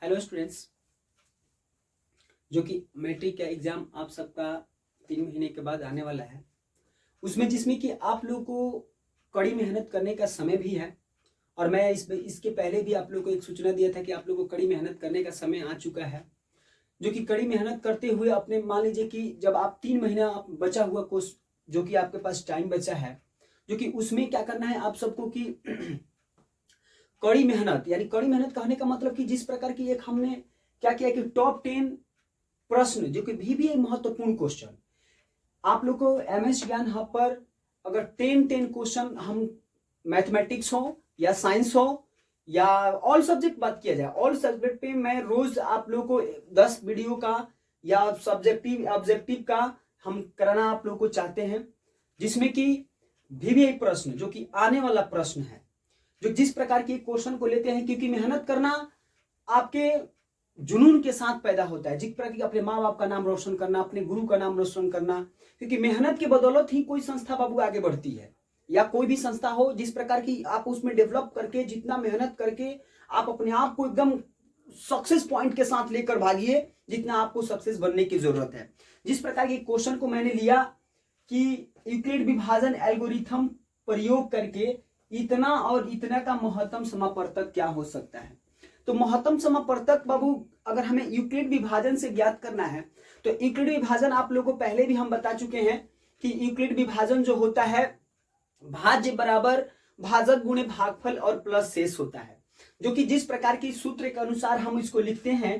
Hello students, जो कि matric का एग्जाम आप सबका 3 महीने के बाद आने वाला है, उसमें जिसमें कि आप लोगों को कड़ी मेहनत करने का समय भी है। और मैं इसके पहले भी आप लोगों को एक सूचना दिया था कि आप लोगों को कड़ी मेहनत करने का समय आ चुका है। जो कि कड़ी मेहनत करते हुए अपने मान लीजिए कि जब आप 3 महीना बचा हुआ कोर्स जो कि आपके पास टाइम बचा है, जो कि उसमें क्या करना है आप सबको कि कड़ी मेहनत, यानी कड़ी मेहनत कहने का मतलब कि जिस प्रकार की एक हमने क्या किया कि टॉप 10 प्रश्न जो कि भी महत्वपूर्ण क्वेश्चन आप लोग को एमएस ज्ञान हब पर अगर 10 क्वेश्चन हम मैथमेटिक्स हो या साइंस हो या ऑल सब्जेक्ट बात किया जाए, ऑल सब्जेक्ट पे मैं रोज आप लोग को 10 वीडियो का या सब्जेक्टिव ऑब्जेक्टिव का हम कराना आप लोग को चाहते हैं, जिसमें कि भी प्रश्न जो कि आने वाला प्रश्न है, जो जिस प्रकार के क्वेश्चन को लेते हैं, क्योंकि मेहनत करना आपके जुनून के साथ पैदा होता है। जिस प्रकार की अपने माँ बाप का नाम रोशन करना, अपने गुरु का नाम रोशन करना, क्योंकि मेहनत के बदौलत ही कोई संस्था बाबू आगे बढ़ती है, या कोई भी संस्था हो जिस प्रकार की आप उसमें डेवलप करके जितना मेहनत करके आप अपने आप को एकदम सक्सेस पॉइंट के साथ लेकर भागिए जितना आपको सक्सेस बनने की जरूरत है। जिस प्रकार के क्वेश्चन को मैंने लिया कि यूक्लिड विभाजन एल्गोरिथम प्रयोग करके इतना और इतना का महत्तम समापवर्तक क्या हो सकता है। तो महत्तम समापवर्तक बाबू अगर हमें यूक्लिड विभाजन से ज्ञात करना है तो यूक्लिड विभाजन आप लोगों को पहले भी हम बता चुके हैं कि यूक्लिड विभाजन जो होता है भाज्य बराबर भाजक गुणे भागफल और प्लस शेष होता है, जो कि जिस प्रकार की सूत्र के अनुसार हम इसको लिखते हैं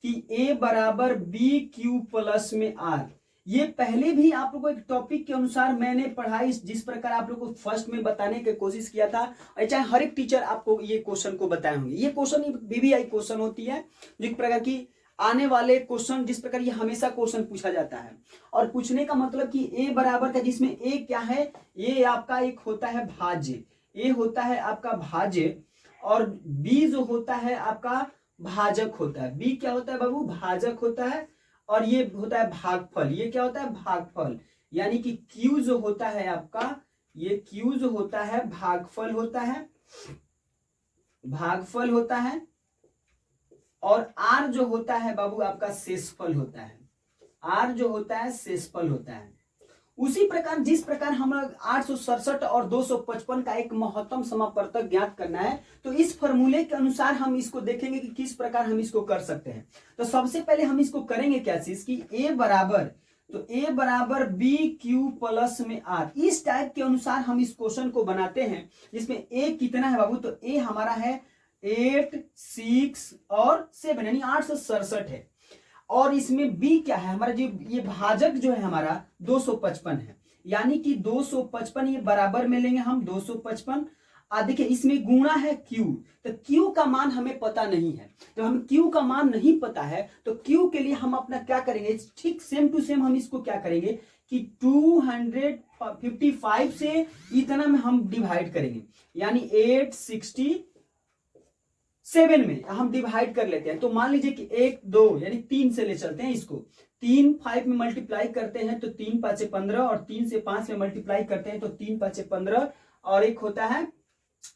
कि a बराबर बी क्यू प्लस में आर। ये पहले भी आप लोगों को एक टॉपिक के अनुसार मैंने पढ़ाई, जिस प्रकार आप लोगों को फर्स्ट में बताने की कोशिश किया था, और चाहे हर एक टीचर आपको ये क्वेश्चन को बताए होंगे। ये क्वेश्चन बीबीआई क्वेश्चन होती है, जिस प्रकार की आने वाले क्वेश्चन जिस प्रकार ये हमेशा क्वेश्चन पूछा जाता है। और पूछने का मतलब कि a बराबर का, जिसमें a क्या है, ये आपका एक होता है भाज्य, a होता है आपका भाज्य, और b जो होता है आपका भाजक होता है। b क्या होता है बाबू, भाजक होता है, और ये होता है भागफल। ये क्या होता है, भागफल। यानी कि q जो होता है आपका, ये q जो होता है भागफल होता है, भागफल होता है, और r जो होता है बाबू आपका शेषफल होता है। r जो होता है शेषफल होता है। उसी प्रकार जिस प्रकार हम 867 और 255 का एक महत्तम समापवर्तक ज्ञात करना है, तो इस फॉर्मूले के अनुसार हम इसको देखेंगे कि किस प्रकार हम इसको कर सकते हैं। तो सबसे पहले हम इसको करेंगे क्या चीज की a बराबर, तो a बराबर बी क्यू प्लस में r, इस टाइप के अनुसार हम इस क्वेश्चन को बनाते हैं, जिसमें a कितना है बाबू, तो a हमारा है 8, 6 और 7, यानी 867 है। और इसमें b क्या है हमारा, जो ये भाजक जो है हमारा 255 है, यानी कि 255 ये बराबर में लेंगे हम 255। देखिए इसमें गुणा है q, तो q का मान हमें पता नहीं है। जब हमें q का मान नहीं पता है तो q के लिए हम अपना क्या करेंगे, ठीक सेम टू सेम हम इसको क्या करेंगे कि 255 से इतना में हम डिवाइड करेंगे, यानी 867 में हम डिवाइड कर लेते हैं। तो मान लीजिए कि 1 2 यानी 3 से ले चलते हैं इसको, 3 5 में मल्टीप्लाई करते हैं तो 3 5 15, और 3 से 5 में मल्टीप्लाई करते हैं तो 3 5 15, और एक होता है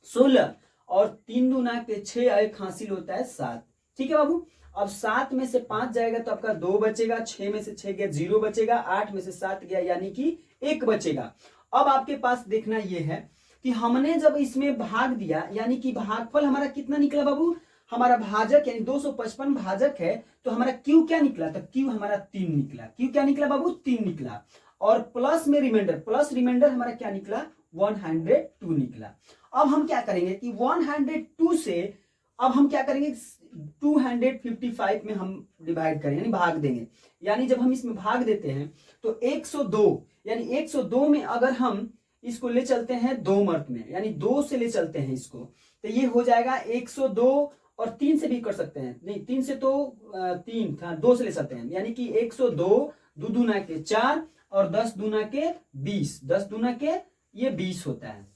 16, और 3 दूना के 6, एक हासिल होता है 7। ठीक है बाबू, अब 7 में से 5 जाएगा तो आपका 2 बचेगा, 6 में से 6 गया 0 बचेगा, 8 में से 7 गया यानी कि 1 बचेगा। अब आपके पास देखना यह है कि हमने जब इसमें भाग दिया, यानी कि भागफल हमारा कितना निकला बाबू, हमारा भाजक यानी 255 भाजक है, तो हमारा क्यू क्या निकला, तो क्यू हमारा 3 निकला। क्यू क्या निकला बाबू, 3 निकला। और प्लस में रिमाइंडर, प्लस रिमाइंडर हमारा क्या निकला, 102 निकला। अब हम क्या करेंगे कि 102 से अब हम क्या करेंगे 255 में हम डिवाइड करेंगे, यानी भाग देंगे। यानी जब हम इसमें भाग देते हैं तो 102, यानी 102 में अगर हम इसको ले चलते हैं 2 मर्त में, यानी 2 से ले चलते हैं इसको, तो ये हो जाएगा 102, और 3 से भी कर सकते हैं, नहीं 3 से तो 3 था, 2 से ले सकते हैं, यानी कि 102 2 दूना के 4 और 10 दूना के 20, 10 दूना के ये 20 होता है,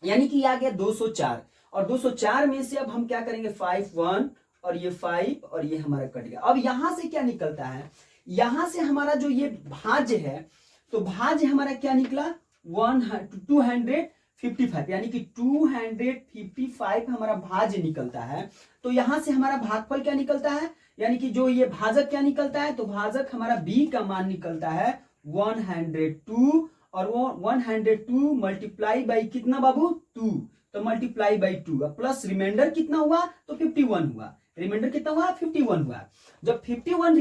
यानी कि आ गया 204। और 204 में से अब हम क्या करेंगे 5 1 और ये 5 और ये हमारा कट गया। अब यहां से क्या निकलता है, यहां से हमारा जो ये भाज्य है, तो भाज्य हमारा क्या निकला 255 55 यानी कि 255 हमारा भाज्य निकलता है। तो यहां से हमारा भागफल क्या निकलता है, यानी कि जो ये भाजक क्या निकलता है, तो भाजक हमारा b का मान निकलता है 102, और वो 102 मल्टीप्लाई बाई कितना बाबू 2, तो मल्टीप्लाई बाई 2 प्लस रिमाइंडर कितना हुआ, तो 51 हुआ। रिमाइंडर कितना हुआ, 51 हुआ। जब 51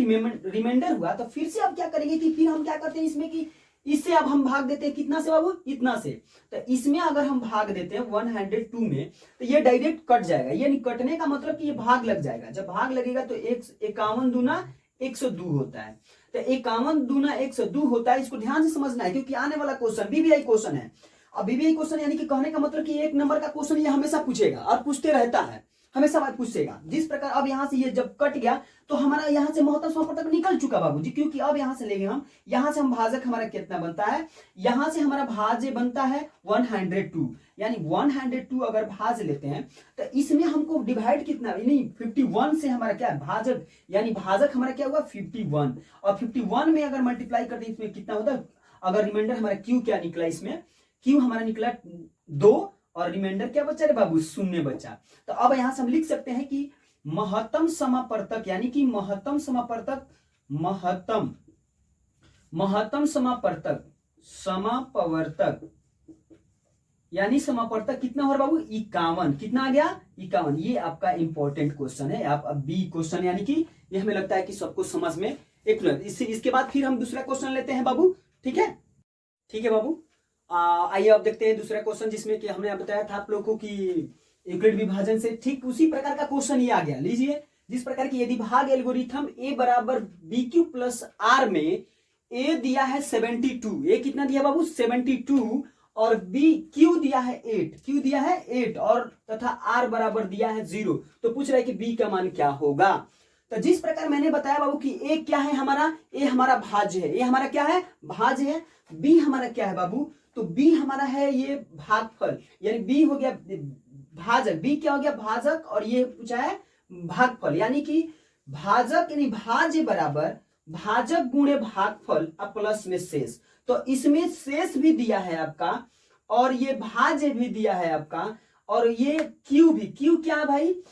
रिमाइंडर हुआ तो फिर से अब क्या करेंगे कि फिर हम क्या करते हैं इसमें कि इससे अब हम भाग देते हैं कितना से बाबू, इतना से। तो इसमें अगर हम भाग देते हैं 102 में तो ये डायरेक्ट कट जाएगा, ये नहीं कटने का मतलब कि ये भाग लग जाएगा। जब भाग लगेगा तो 51 दूना 102 होता है। तो 51 दूना 102 होता है, इसको ध्यान से समझना है क्योंकि आने वाला क्वेश्चन बीबीआई क्वेश्चन है। अब बीबीआई क्वेश्चन यानी कि कहने का मतलब कि 1 नंबर का क्वेश्चन ये हमेशा पूछेगा और पूछते रहता है, हमेशा बात पूछेगा। जिस प्रकार अब यहां से ये जब कट गया तो हमारा यहां से महत्तम समापवर्तक निकल चुका बाबूजी, क्योंकि अब यहां से लेंगे हम, यहां से हम भाजक हमारा कितना बनता है, यहां से हमारा भाज्य बनता है 102, यानी 102 अगर भाज लेते हैं तो इसमें हमको डिवाइड कितना, नहीं 51 से हमारा क्या है भाजक, यानी भाजक हमारा क्या हुआ 51, और 51 में अगर मल्टीप्लाई करते हैं इसमें कितना होता है, अगर रिमाइंडर हमारा क्यू क्या निकला, इसमें क्यू हमारा निकला 2 और रिमाइंडर क्या बचा रे बाबू, 0 बचा। तो अब यहां से हम लिख सकते हैं कि महत्तम समापवर्तक, यानी कि महत्तम समापवर्तक, महत्तम समापवर्तक यानी समापवर्तक कितना हो रहा बाबू, 51। कितना आ गया, 51। ये आपका इंपॉर्टेंट क्वेश्चन है, आप अब बी क्वेश्चन, यानी कि ये हमें लगता है कि सबको समझ में एक इसके बाद फिर हम दूसरा क्वेश्चन लेते हैं बाबू, ठीक है, ठीक है बाबू। आइए अब देखते हैं दूसरा क्वेश्चन, जिसमें कि हमने बताया था आप लोगों को कि यूक्लिड विभाजन से ठीक उसी प्रकार का क्वेश्चन ये आ गया। लीजिए, जिस प्रकार की यदि भाग एल्गोरिथम a बराबर BQ प्लस R में a दिया है 72, a कितना दिया बाबू 72, और क्यू दिया है 8 और तथा R बराबर दिया है 0, तो पूछ रहा है कि b का मान क्या होगा। तो जिस प्रकार मैंने बताया बाबू कि a क्या है हमारा, a हमारा भाज्य है, a हमारा क्या है भाज्य है, b हमारा क्या है बाबू, तो b हमारा है ये भागफल, यानी b हो गया भाजक, b क्या हो गया भाजक, और ये पूछा है भागफल, यानी कि भाजक यानी भाज्य बराबर भाजक गुणे भागफल अब प्लस में शेष। तो इसमें शेष भी दिया है आपका और ये भाज्य भी दिया है आपका, और ये क्यू भी, क्यू क्या है भाई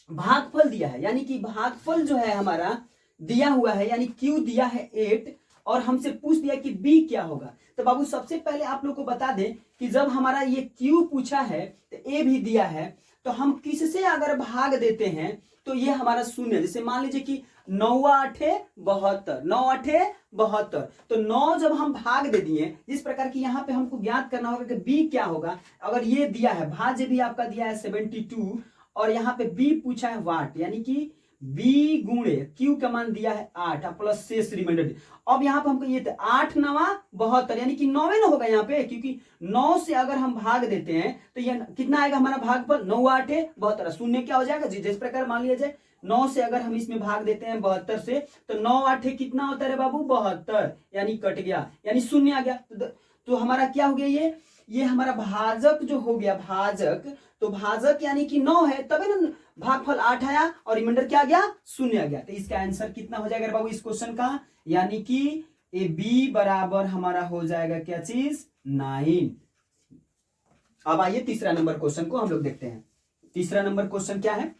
भागफल दिया है, यानी कि भागफल जो है हमारा दिया हुआ है, यानी क्यू दिया है 8 और हमसे पूछ दिया कि बी क्या होगा। तो बाबू सबसे पहले आप लोग को बता दें कि जब हमारा ये क्यू पूछा है तो ए भी दिया है, तो हम किससे अगर भाग देते हैं तो ये हमारा 0, जैसे मान लीजिए कि 9 8 72, 9 8 72, तो 9 जब हम भाग दे दिए, जिस प्रकार की यहाँ पे हमको ज्ञात करना होगा कि बी क्या होगा। अगर ये दिया है भाज्य भी आपका दिया है 72 और यहाँ पे बी पूछा है वाट, यानी कि b गुणे q का मान दिया है 8 प्लस शेष रिमाइंडर। अब यहाँ पे हमको ये 8 9 72, यानी कि 9 ना होगा यहाँ पे, क्योंकि 9 से अगर हम भाग देते हैं तो ये कितना आएगा हमारा भागफल 9 8 72, शून्य क्या हो जाएगा जी, जिस प्रकार मान लिया जाए 9 से अगर हम इसमें भाग देते हैं 72 से, तो 9 8 कितना होता है बाबू 72, यानी कट गया, यानी शून्य आ गया। तो हमारा क्या हो गया, ये हमारा भाजक जो हो गया भाजक, तो भाजक यानी कि 9 है, तभी ना भागफल 8 आया और रिमाइंडर क्या आ गया 0 आ गया। तो इसका आंसर कितना हो जाएगा बाबू इस क्वेश्चन का, यानी कि ए बी बराबर हमारा हो जाएगा क्या चीज 9। अब आइए तीसरा नंबर क्वेश्चन को हम लोग देखते हैं। तीसरा नंबर क्वेश्चन क्या है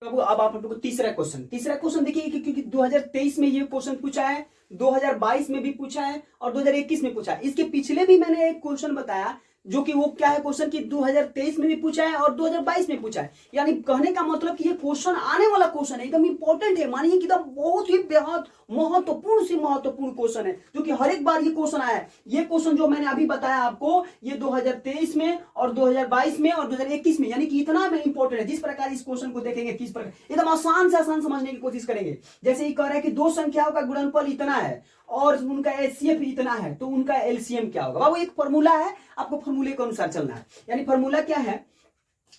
बाबू, अब आप लोग को तीसरा क्वेश्चन देखिए, क्योंकि 2023 में ये क्वेश्चन पूछा है, 2022 में भी पूछा है और 2021 में पूछा है। इसके पिछले भी मैंने एक क्वेश्चन बताया जो कि वो क्या है क्वेश्चन की 2023 में भी पूछा है और 2022 में पूछा है, यानी कहने का मतलब कि ये क्वेश्चन आने वाला क्वेश्चन है, एकदम इंपॉर्टेंट है, मानिए कि एकदम बहुत ही बेहद महत्वपूर्ण क्वेश्चन है, जो कि हर एक बार ये क्वेश्चन आया है। ये क्वेश्चन जो मैंने अभी बताया आपको, ये 2023 में और 2022 में और 2021 में, यानी कि इतना इंपॉर्टेंट है। जिस प्रकार इस क्वेश्चन को देखेंगे किस प्रकार एकदम आसान से आसान समझने की कोशिश करेंगे। जैसे ये कह रहा है कि दो संख्याओं का गुणनफल इतना है और उनका एचसीएफ इतना है, तो उनका एलसीएम क्या होगा। बाबू एक फॉर्मूला है, आपको फॉर्मूले के अनुसार चलना है। यानी फॉर्मूला क्या है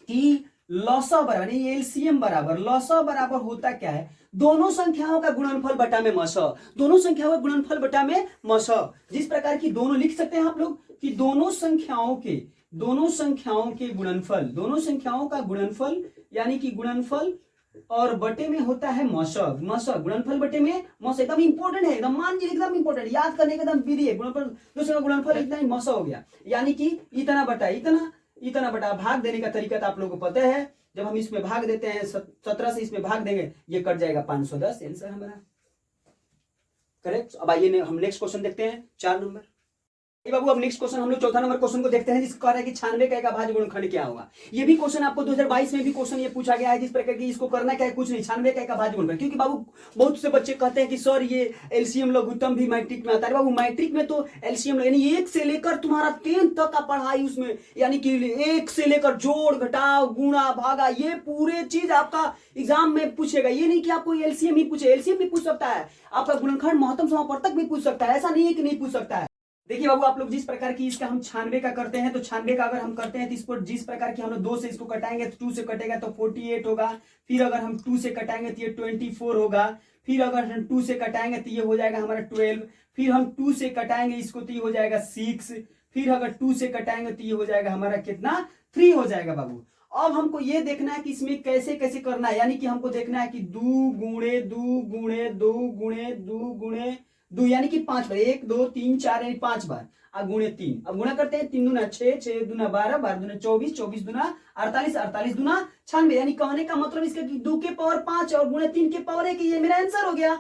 कि लॉसा बराबर एलसीएम बराबर लॉसा बराबर होता क्या है, दोनों संख्याओं का गुणनफल बटा में मस, दोनों संख्याओं का गुणनफल बटा में मस। जिस प्रकार की दोनों लिख सकते हैं आप लोग कि दोनों संख्याओं के गुणनफल, दोनों संख्याओं का गुणनफल, यानी कि गुणनफल और बटे में होता है मशक। मशक गुणनफल बटे में मशक एकदम इंपॉर्टेंट है, एकदम मान लीजिए एकदम इंपॉर्टेंट, याद करने का एकदम विधि है। गुणनफल दूसरे का गुणनफल इतना ही मशक हो गया, यानी कि इतना बटा इतना, इतना बटा। भाग देने का तरीका तो आप लोगों को पता है, जब हम इसमें भाग देते हैं 17 से इसमें भाग देंगे, ये कट जाएगा 510, आंसर हमारा करेक्ट। अब आइए हम नेक्स्ट क्वेश्चन देखते हैं 4 नंबर। बाबू अब नेक्स्ट क्वेश्चन हम लोग चौथा नंबर क्वेश्चन को देखते हैं, जिसका कह रहा है कि 96 का एक अभाज्य गुणनखंड क्या होगा। ये भी क्वेश्चन आपको 2022 में भी क्वेश्चन ये पूछा गया है, जिस प्रकार की इसको करना क्या है, कुछ नहीं, 96 का एक अभाज्य गुणनखंड। क्योंकि बाबू बहुत से बच्चे कहते हैं कि सर ये एलसीएम लघुत्तम भी मैट्रिक में आता है। बाबू मैट्रिक में तो एलसीएम यानी 1 से लेकर तुम्हारा 10 तक का पढ़ाई उसमें, यानी कि 1 से लेकर जोड़ घटाव गुणा भागा, ये पूरे चीज आपका एग्जाम में पूछेगा। ये नहीं कि आपको एलसीएम ही पूछे, एलसीएम भी पूछ सकता है, आपका गुणनखंड महत्तम समापवर्तक भी पूछ सकता है, ऐसा नहीं है कि नहीं पूछ सकता है। देखिए बाबू आप लोग जिस प्रकार की इसका हम 96 का करते हैं, तो 96 का अगर हम करते हैं तो इसको जिस प्रकार की हम लोग 2 से इसको कटाएंगे तो 2 से कटेगा तो 48 होगा। फिर अगर हम 2 से कटाएंगे तो ये 24 होगा। फिर अगर हम 2 से कटाएंगे तो ये हो जाएगा हमारा 12। फिर हम 2 से कटाएंगे इसको तो ये हो जाएगा 6। फिर अगर 2 से कटाएंगे तो ये हो जाएगा हमारा कितना, 3 हो जाएगा बाबू। अब हमको ये देखना है कि इसमें कैसे कैसे करना है, यानी कि हमको देखना है कि 2 गुणे 2 गुणे 2 गुणे 2 गुणे 2, यानी कि 5 बार, 1 2 3 4 यानी 5 बार, अब गुणे 3। अब गुणा करते हैं, 3 दूना 6, 6 दूना 12, 12 दूना 24, 24 दूना 48, 48 दूना 96, यानी कहने का मतलब इसका कि 2 के पावर 5 और गुणे 3 के पावर 1, ये मेरा आंसर हो गया।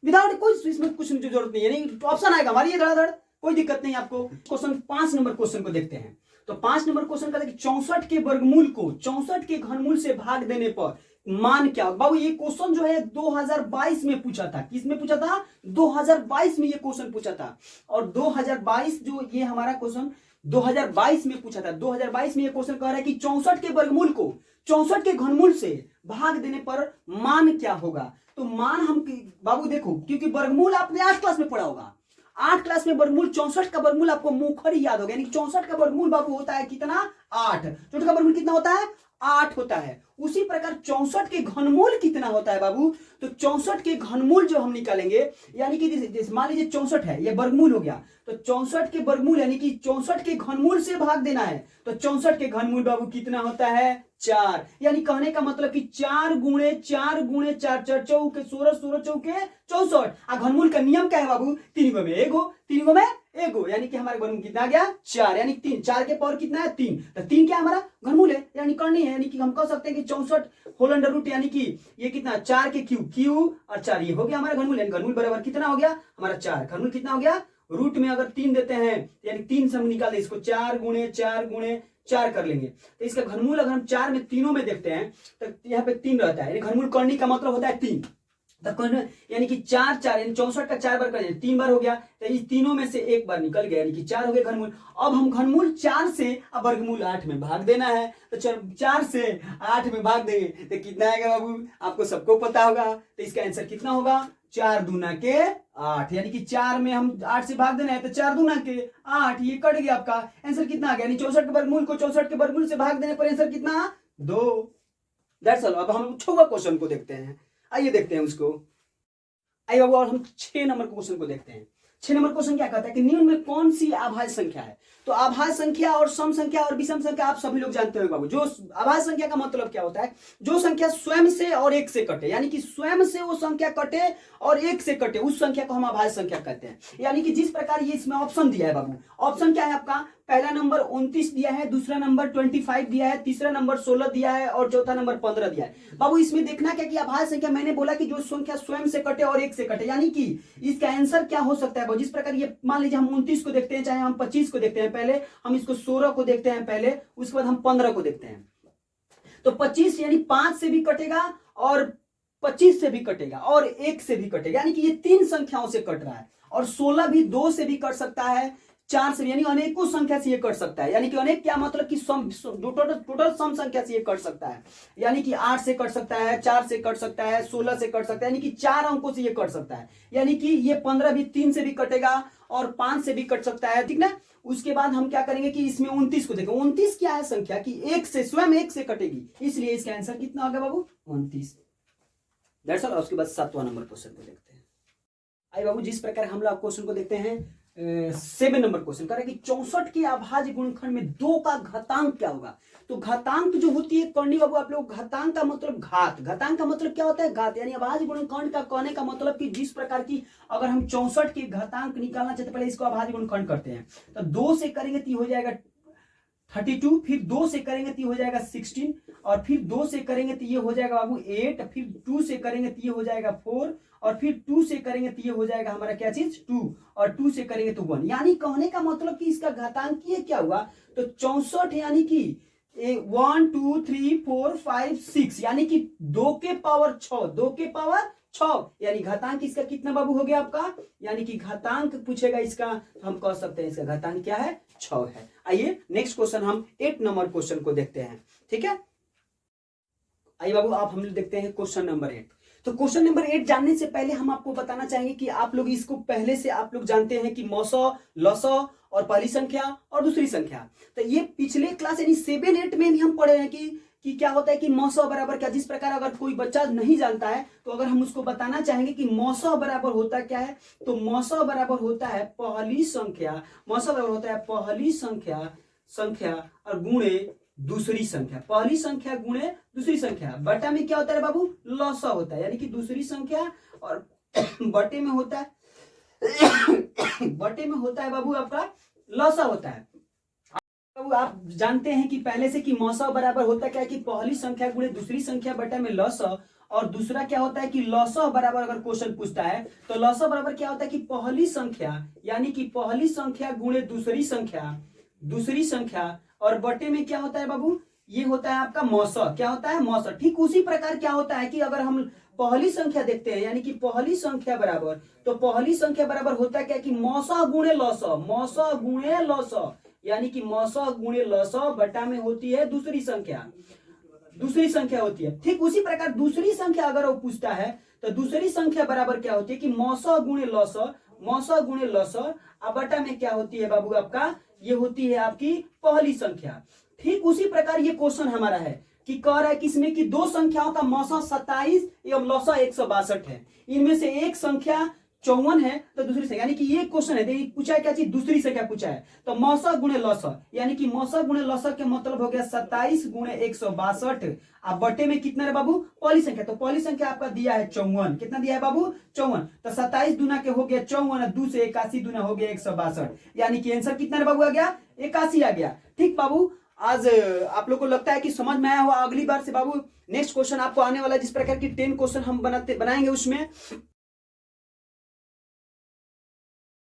विदाउट कोई इसमें कुछ जरूरत नहीं है, यानी ऑप्शन आएगा हमारी ये धड़ाधड़, कोई दिक्कत नहीं आपको। क्वेश्चन 5 नंबर क्वेश्चन को देखते हैं। तो 5 नंबर क्वेश्चन कहता है कि 64 के वर्गमूल को 64 के घनमूल से भाग देने पर मान क्या। बाबू ये क्वेश्चन जो है 2022 में पूछा था, किसमें पूछा था, 2022 में ये क्वेश्चन पूछा था। और 2022 जो ये हमारा क्वेश्चन 2022 में पूछा था, 2022 में ये क्वेश्चन कह रहा है कि 64 के वर्गमूल को 64 के घनमूल से भाग देने पर मान क्या होगा। तो मान हम बाबू देखो, क्योंकि वर्गमूल आपने 8 क्लास में पढ़ा होगा, 8 क्लास में वर्गमूल 64 का वर्गमूल आपको मुखर याद होगा, यानी 64 का वर्गमूल बाबू होता है कितना, 8। 64 का वर्गमूल कितना होता है, 8 होता है। उसी प्रकार 64 के घनमूल कितना होता है बाबू, तो 64 के घनमूल जो हम निकालेंगे, यानी कि मान लीजिए 64 है, ये वर्गमूल हो गया, तो 64 के वर्गमूल यानी कि 64 के घनमूल से भाग देना है, तो 64 के घनमूल बाबू कितना होता है, 4। यानी कहने का मतलब कि 4 गुणे 4 गुणे 4, 4 चौके 16, 16 चौके 64। घनमूल का नियम क्या है बाबू, 3 गो में 1 हो, 3 गो में 1 हो, यानी कि हमारे घनमूल कितना आ गया, 4, यानी 3, 4 के पावर कितना है, 3, तो 3 क्या हमारा घनमूल है, यानी करनी है, यानी कि हम कह सकते हैं कि 64 होल अंडर रूट, यानी कि ये कितना, 4 के क्यू और 4, ये हो गया हमारा घनमूल, यानी घनमूल बराबर कितना हो गया हमारा 4। घनमूल कितना हो गया, रूट में अगर 3 देते हैं यानी 3 से हम निकाल दे इसको, 4 गुणे 4 गुणे 4 कर लेंगे, तो इसका घनमूल अगर हम 4 में तीनों में देखते हैं तो यहाँ पे 3 रहता है, यानी घनमूल करने का मतलब होता है 3, यानी कि 4 4 यानी 64 का 4 बार कर 3 बार हो गया, तो इस तीनों में से एक बार निकल गया, यानी कि 4 हो गया घनमूल। अब हम घनमूल 4 से अब वर्गमूल 8 में भाग देना है, तो 4 से 8 में भाग देंगे तो कितना आएगा बाबू, आपको सबको पता होगा, तो इसका आंसर कितना होगा, 4 दूना के 8, यानी कि 4 में हम 8 से भाग देना है, तो 4 दूना के 8, ये कट गया आपका आंसर कितना आ गया, यानी 64 के वर्गमूल को 64 के वर्गमूल से भाग देने पर आंसर कितना, 2। That's all. अब हम 6वां क्वेश्चन को देखते हैं, आइए देखते हैं उसको। आइए बाबू और हम 6 नंबर क्वेश्चन को देखते हैं। 6 नंबर क्वेश्चन क्या कहता है कि निम्न में कौन सी अभाज्य संख्या है। तो अभाज्य संख्या और सम संख्या और विषम संख्या आप सभी लोग जानते हो बाबू। जो अभाज्य संख्या का मतलब क्या होता है, जो संख्या स्वयं से और 1 से कटे, यानी कि स्वयं से वो संख्या कटे और 1 से कटे, उस संख्या को हम अभाज्य संख्या कहते हैं। यानी कि जिस प्रकार ये इसमें ऑप्शन दिया है बाबू, ऑप्शन क्या है आपका, पहला नंबर 29 दिया है, दूसरा नंबर 25 दिया है, तीसरा नंबर 16 दिया है और चौथा नंबर 15 दिया है। बाबू इसमें देखना क्या कि अभाज्य संख्या, मैंने बोला कि जो संख्या स्वयं से कटे और 1 से कटे, यानी कि इसका आंसर क्या हो सकता है बाबू। जिस प्रकार ये मान लीजिए हम 29 को देखते हैं, चाहे हम 25 को देखते हैं, पहले हम इसको 16 को देखते हैं पहले, उसके बाद हम 15 को देखते हैं। तो 25 यानी 5 से भी कटेगा और 25 से भी कटेगा और 1 से भी कटेगा, यानी कि ये 3 संख्याओं से कट रहा है। और 16 भी 2 से भी कट सकता है, 4 से, यानी अनेकों संख्या से ये कट सकता है। यानी कि अनेक क्या मतलब कि टोटल सम संख्या से ये कट सकता है, यानी कि 8 से कट सकता है, 4 से कट सकता है, 16 से कट सकता है, यानी कि 4 अंकों से ये कट सकता है। यानी कि ये 15 भी 3 से भी कटेगा और 5 से भी कट सकता है, ठीक ना। उसके बाद हम क्या करेंगे कि इसमें 29 को देखें। 29 क्या है संख्या कि 1 से, स्वयं 1 से कटेगी, इसलिए इसका आंसर कितना होगा बाबू, 29। That's all. उसके बाद 7वां नंबर क्वेश्चन को देखते हैं। आइए बाबू जिस प्रकार हम लोग क्वेश्चन को देखते हैं, 7 नंबर क्वेश्चन कह रहा है कि 64 के अभाज्य गुणनखंड में 2 का घातांक क्या होगा। तो घातांक जो होती है करनी बाबू आप लोग, घातांक का मतलब घात, घातांक का मतलब क्या होता है घात, यानी अभाज्य गुणनखंड का कहने का मतलब कि जिस प्रकार की अगर हम 64 के घातांक निकालना चाहते पहले इसको अभाज्य गुणनखंड करते हैं। तो 2 से करेंगे तो हो जाएगा 32, फिर 2 से करेंगे तो ये हो जाएगा 16, और फिर 2 से करेंगे तो ये हो जाएगा बाबू 8, फिर 2 से करेंगे तो ये हो जाएगा 4, और फिर 2 से करेंगे तो ये हो जाएगा हमारा क्या चीज 2, और 2 से करेंगे तो 1। यानी कहने का मतलब कि इसका घातांक ये क्या हुआ, तो 64 यानी कि 1 2 3 4 5 6 यानी कि 2 के पावर 6, 2 के पावर 6, यानी घातांक इसका कितना बाबू हो गया आपका, यानी कि घातांक पूछेगा इसका, तो हम कह सकते हैं इसका घातांक क्या है 6 है। आइए नेक्स्ट क्वेश्चन हम 8 नंबर क्वेश्चन को देखते हैं, ठीक है। आइए बाबू आप हम देखते हैं क्वेश्चन नंबर 8। तो क्वेश्चन नंबर 8 जानने से पहले हम आपको बताना चाहेंगे कि आप लोग इसको पहले से आप लोग जानते हैं कि मौसौ, लसौ और पहली संख्या और दूसरी संख्या। तो ये पिछले क्लास यानी 7 8 में भी हम पढ़े हैं कि क्या होता है कि मौसौ बराबर क्या, जिस प्रकार अगर कोई बच्चा नहीं जानता है तो अगर हम उसको बताना चाहेंगे कि मौसौ बराबर होता क्या है, तो मौसौ बराबर होता है पहली संख्या, मौसौ बराबर होता है पहली संख्या और गुणे दूसरी संख्या, पहली संख्या गुणे दूसरी संख्या, बटा में क्या होता है बाबू लौसा होता है, यानी कि दूसरी संख्या, और बटे में होता है बटे में होता है बाबू आपका लौसा होता है। बाबू आप जानते हैं कि पहले से कि मौसा बराबर होता क्या है कि पहली संख्या गुणे दूसरी संख्या बटा में लौसा, और दूसरा क्या होता है कि लौसा बराबर अगर क्वेश्चन पूछता है तो लौसा बराबर क्या होता है कि पहली संख्या, यानी कि पहली संख्या गुणे दूसरी संख्या, और बटे में क्या होता है बाबू, ये होता है आपका मौसा, क्या होता है मौसा। ठीक उसी प्रकार क्या होता है कि अगर हम पहली संख्या देखते हैं, यानी कि पहली संख्या बराबर, तो पहली संख्या बराबर होता क्या कि मौसा गुणे लौसा, मौसा गुणे लौसा, यानी कि मौसा गुणे लौसा बटा में होती है दूसरी संख्या होती है। ठीक उसी प्रकार दूसरी संख्या अगर वो पूछता है तो दूसरी संख्या बराबर क्या होती है कि मौसा गुणे लौसा, अब बटा में क्या होती है बाबू आपका, ये होती है आपकी पहली संख्या। ठीक उसी प्रकार ये क्वेश्चन हमारा है कि कह रहा है कि इसमें कि दो संख्याओं का मौसा 27 एवं लौसा 162 है, इनमें से एक संख्या 54 है तो दूसरी संख्या, यानी कि ये क्वेश्चन है पूछा है क्या चीज, दूसरी संख्या पूछा है, तो मौसा गुणे लौसा, यानी कि मौसा गुणे लौसा के मतलब हो गया 27 गुणे 162, अब बटे में कितना है बाबू पहली संख्या, तो पहली संख्या आपका दिया है 54, कितना दिया है बाबू 54, तो 27 दूना के हो गया 54, 2 से 81 दूना हो गया 162, यानी कि आंसर कितना बाबू आ गया 81 आ गया। ठीक बाबू आज आप लोग को लगता है कि समझ में आया हुआ, अगली बार से बाबू नेक्स्ट क्वेश्चन आपको आने वाला जिस प्रकार की 10 क्वेश्चन हम बनाएंगे उसमें